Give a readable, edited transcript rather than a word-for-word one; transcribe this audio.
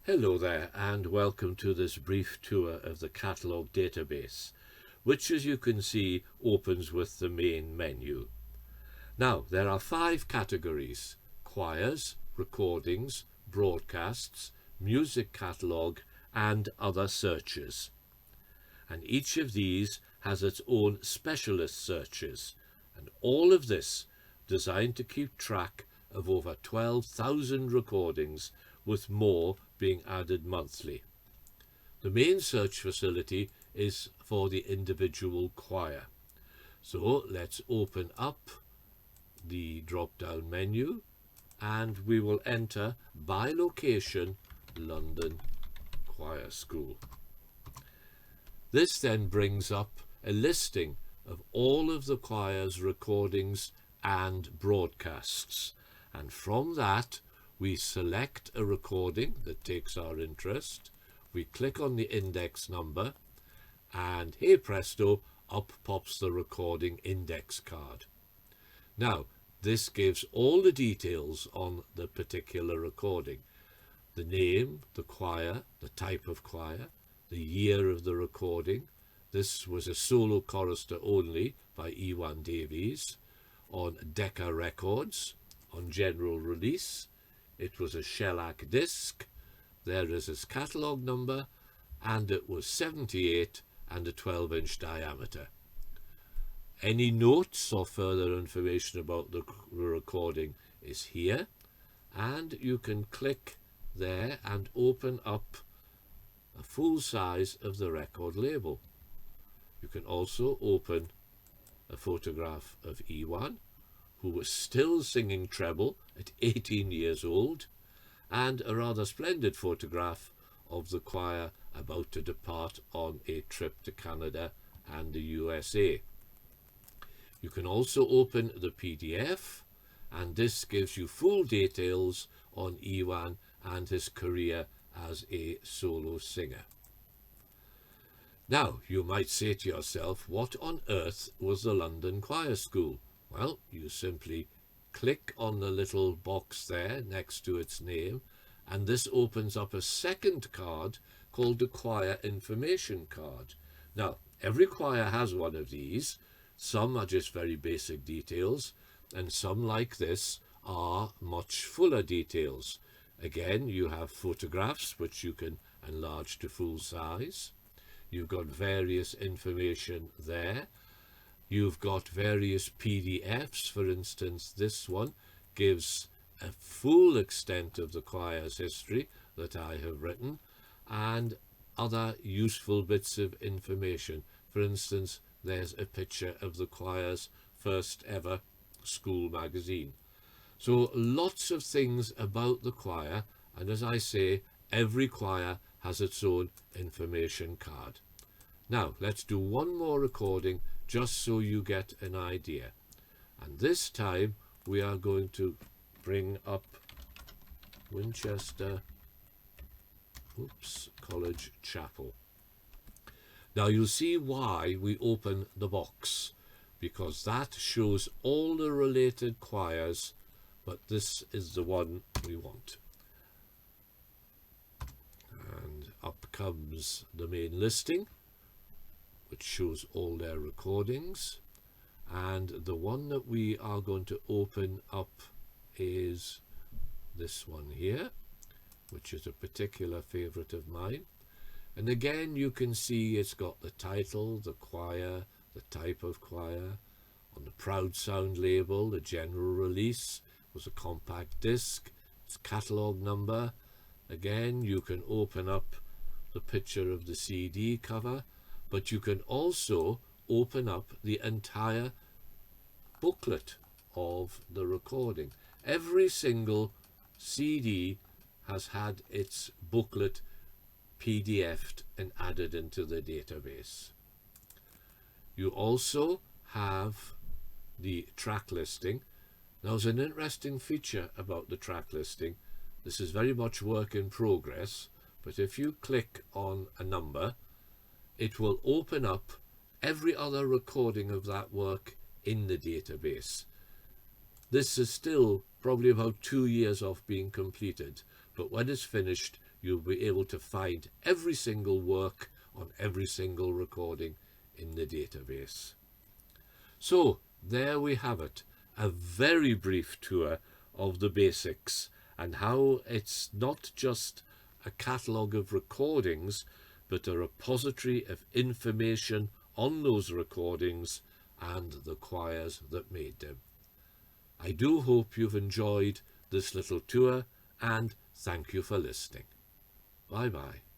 Hello there and welcome to this brief tour of the Catalogue Database, which as you can see opens with the main menu. Now there are 5 categories: choirs, recordings, broadcasts, music catalogue and other searches. And each of these has its own specialist searches, and all of this designed to keep track of over 12,000 recordings, with more being added monthly. The main search facility is for the individual choir. So let's open up the drop-down menu and we will enter by location London Choir School. This then brings up a listing of all of the choir's recordings and broadcasts, and from that we select a recording that takes our interest, we click on the index number, and hey presto, up pops the recording index card. Now this gives all the details on the particular recording: the name, the choir, the type of choir, the year of the recording. This was a solo chorister only by Ewan Davies on Decca Records. On general release, it was a shellac disc. There is his catalogue number, and it was 78 and a 12-inch diameter. Any notes or further information about the recording is here, and you can click there and open up a full size of the record label. You can also open a photograph of Ewan, who was still singing treble at 18 years old, and a rather splendid photograph of the choir about to depart on a trip to Canada and the USA. You can also open the PDF, and this gives you full details on Ewan and his career as a solo singer. Now you might say to yourself, what on earth was the London Choir School? Well, you simply click on the little box there next to its name, and this opens up a second card called the Choir Information Card. Now, every choir has one of these. Some are just very basic details, and some, like this, are much fuller details. Again, you have photographs which you can enlarge to full size. You've got various information there. You've got various PDFs. For instance, this one gives a full extent of the choir's history that I have written, and other useful bits of information. For instance, there's a picture of the choir's first ever school magazine. So lots of things about the choir, and as I say, every choir has its own information card. Now let's do one more recording just so you get an idea. And this time we are going to bring up Winchester College Chapel. Now you'll see why we open the box, because that shows all the related choirs, but this is the one we want. And up comes the main listing, which shows all their recordings, and the one that we are going to open up is this one here, which is a particular favorite of mine. And again, you can see it's got the title, the choir, the type of choir. On the Proud Sound label, the general release was a compact disc, its catalogue number. Again, you can open up the picture of the CD cover, but you can also open up the entire booklet of the recording. Every single CD has had its booklet PDF'd and added into the database. You also have the track listing. Now, there's an interesting feature about the track listing. This is very much work in progress, but if you click on a number, it will open up every other recording of that work in the database. This is still probably about 2 years off being completed, but when it's finished, you'll be able to find every single work on every single recording in the database. So there we have it, a very brief tour of the basics and how it's not just a catalogue of recordings, but a repository of information on those recordings and the choirs that made them. I do hope you've enjoyed this little tour, and thank you for listening. Bye-bye.